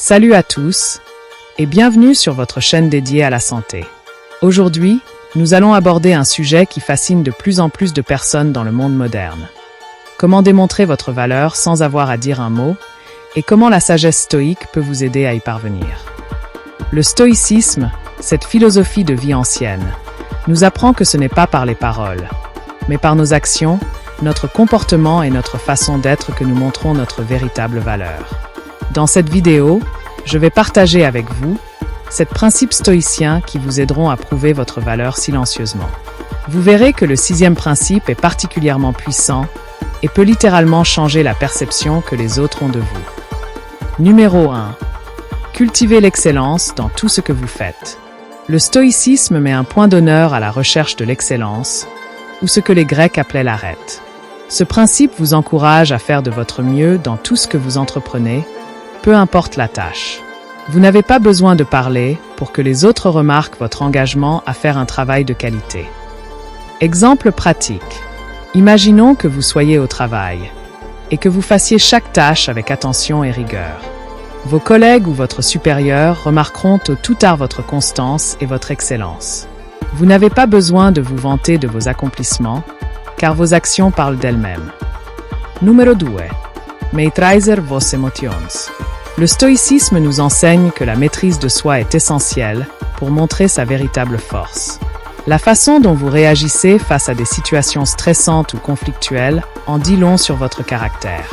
Salut à tous et bienvenue sur votre chaîne dédiée à la santé. Aujourd'hui, nous allons aborder un sujet qui fascine de plus en plus de personnes dans le monde moderne. Comment démontrer votre valeur sans avoir à dire un mot et comment la sagesse stoïque peut vous aider à y parvenir. Le stoïcisme, cette philosophie de vie ancienne, nous apprend que ce n'est pas par les paroles, mais par nos actions, notre comportement et notre façon d'être que nous montrons notre véritable valeur. Dans cette vidéo, je vais partager avec vous 7 principes stoïciens qui vous aideront à prouver votre valeur silencieusement. Vous verrez que le 6e principe est particulièrement puissant et peut littéralement changer la perception que les autres ont de vous. Numéro 1. Cultivez l'excellence dans tout ce que vous faites. Le stoïcisme met un point d'honneur à la recherche de l'excellence, ou ce que les Grecs appelaient l'arête. Ce principe vous encourage à faire de votre mieux dans tout ce que vous entreprenez, peu importe la tâche. Vous n'avez pas besoin de parler pour que les autres remarquent votre engagement à faire un travail de qualité. Exemple pratique. Imaginons que vous soyez au travail et que vous fassiez chaque tâche avec attention et rigueur. Vos collègues ou votre supérieur remarqueront tôt ou tard votre constance et votre excellence. Vous n'avez pas besoin de vous vanter de vos accomplissements, car vos actions parlent d'elles-mêmes. Numéro 2. Maîtriser vos émotions. Le stoïcisme nous enseigne que la maîtrise de soi est essentielle pour montrer sa véritable force. La façon dont vous réagissez face à des situations stressantes ou conflictuelles en dit long sur votre caractère.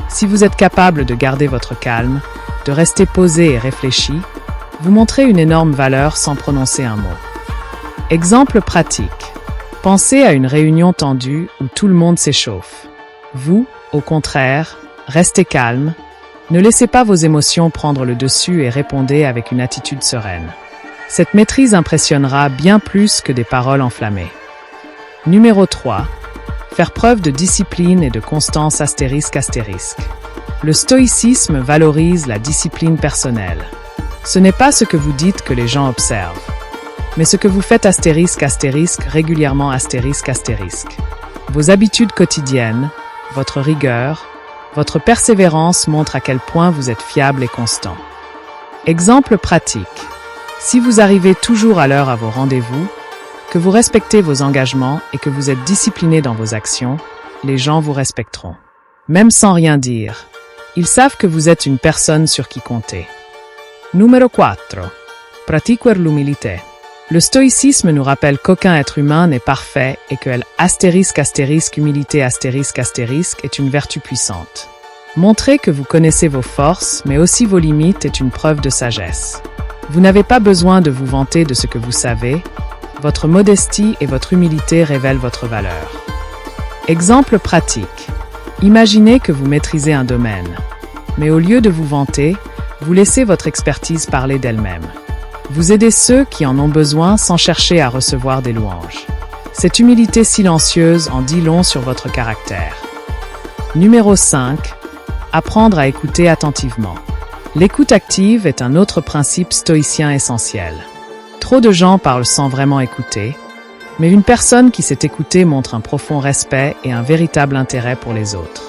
Si vous êtes capable de garder votre calme, de rester posé et réfléchi, vous montrez une énorme valeur sans prononcer un mot. Exemple pratique. Pensez à une réunion tendue où tout le monde s'échauffe. Vous, au contraire, restez calme, ne laissez pas vos émotions prendre le dessus et répondez avec une attitude sereine. Cette maîtrise impressionnera bien plus que des paroles enflammées. Numéro 3. Faire preuve de discipline et de constance ***. Le stoïcisme valorise la discipline personnelle. Ce n'est pas ce que vous dites que les gens observent, mais ce que vous faites *** régulièrement ***. Vos habitudes quotidiennes, votre rigueur, votre persévérance montrent à quel point vous êtes fiable et constant. Exemple pratique. Si vous arrivez toujours à l'heure à vos rendez-vous, que vous respectez vos engagements et que vous êtes discipliné dans vos actions, les gens vous respecteront. Même sans rien dire, ils savent que vous êtes une personne sur qui compter. Numéro 4. Pratiquer l'humilité. Le stoïcisme nous rappelle qu'aucun être humain n'est parfait et que humilité est une vertu puissante. Montrer que vous connaissez vos forces, mais aussi vos limites est une preuve de sagesse. Vous n'avez pas besoin de vous vanter de ce que vous savez, votre modestie et votre humilité révèlent votre valeur. Exemple pratique. Imaginez que vous maîtrisez un domaine, mais au lieu de vous vanter, vous laissez votre expertise parler d'elle-même. Vous aidez ceux qui en ont besoin sans chercher à recevoir des louanges. Cette humilité silencieuse en dit long sur votre caractère. Numéro 5. Apprendre à écouter attentivement. L'écoute active est un autre principe stoïcien essentiel. Trop de gens parlent sans vraiment écouter, mais une personne qui sait écouter montre un profond respect et un véritable intérêt pour les autres.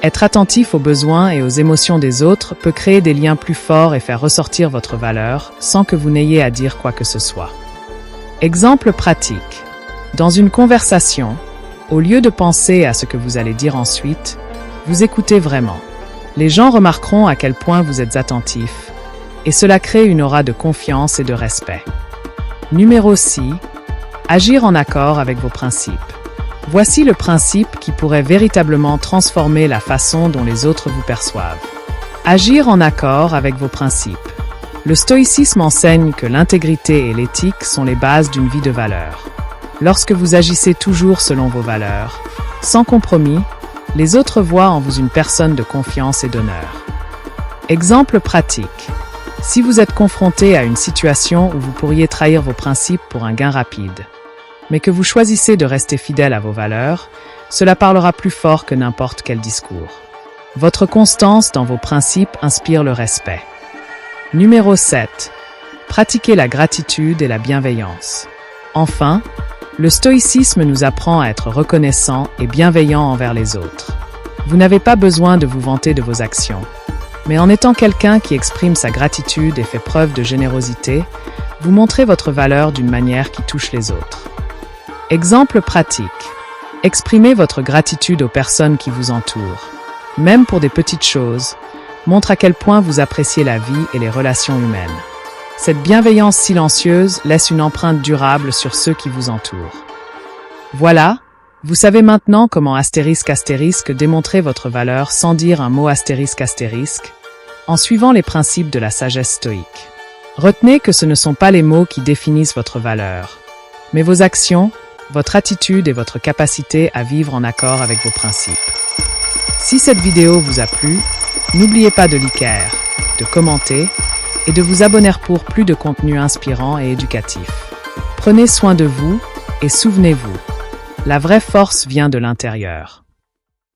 Être attentif aux besoins et aux émotions des autres peut créer des liens plus forts et faire ressortir votre valeur sans que vous n'ayez à dire quoi que ce soit. Exemple pratique. Dans une conversation, au lieu de penser à ce que vous allez dire ensuite, vous écoutez vraiment. Les gens remarqueront à quel point vous êtes attentif, et cela crée une aura de confiance et de respect. Numéro 6. Agir en accord avec vos principes. Voici le principe qui pourrait véritablement transformer la façon dont les autres vous perçoivent. Agir en accord avec vos principes. Le stoïcisme enseigne que l'intégrité et l'éthique sont les bases d'une vie de valeur. Lorsque vous agissez toujours selon vos valeurs, sans compromis, les autres voient en vous une personne de confiance et d'honneur. Exemple pratique. Si vous êtes confronté à une situation où vous pourriez trahir vos principes pour un gain rapide, mais que vous choisissez de rester fidèle à vos valeurs, cela parlera plus fort que n'importe quel discours. Votre constance dans vos principes inspire le respect. Numéro 7. Pratiquez la gratitude et la bienveillance. Enfin, le stoïcisme nous apprend à être reconnaissant et bienveillant envers les autres. Vous n'avez pas besoin de vous vanter de vos actions, Mais en étant quelqu'un qui exprime sa gratitude et fait preuve de générosité, vous montrez votre valeur d'une manière qui touche les autres. Exemple pratique. Exprimez votre gratitude aux personnes qui vous entourent. Même pour des petites choses, montre à quel point vous appréciez la vie et les relations humaines. Cette bienveillance silencieuse laisse une empreinte durable sur ceux qui vous entourent. Voilà, vous savez maintenant comment * démontrer votre valeur sans dire un mot ***, en suivant les principes de la sagesse stoïque. Retenez que ce ne sont pas les mots qui définissent votre valeur, mais vos actions, votre attitude et votre capacité à vivre en accord avec vos principes. Si cette vidéo vous a plu, n'oubliez pas de liker, de commenter et de vous abonner pour plus de contenu inspirant et éducatif. Prenez soin de vous et souvenez-vous, la vraie force vient de l'intérieur.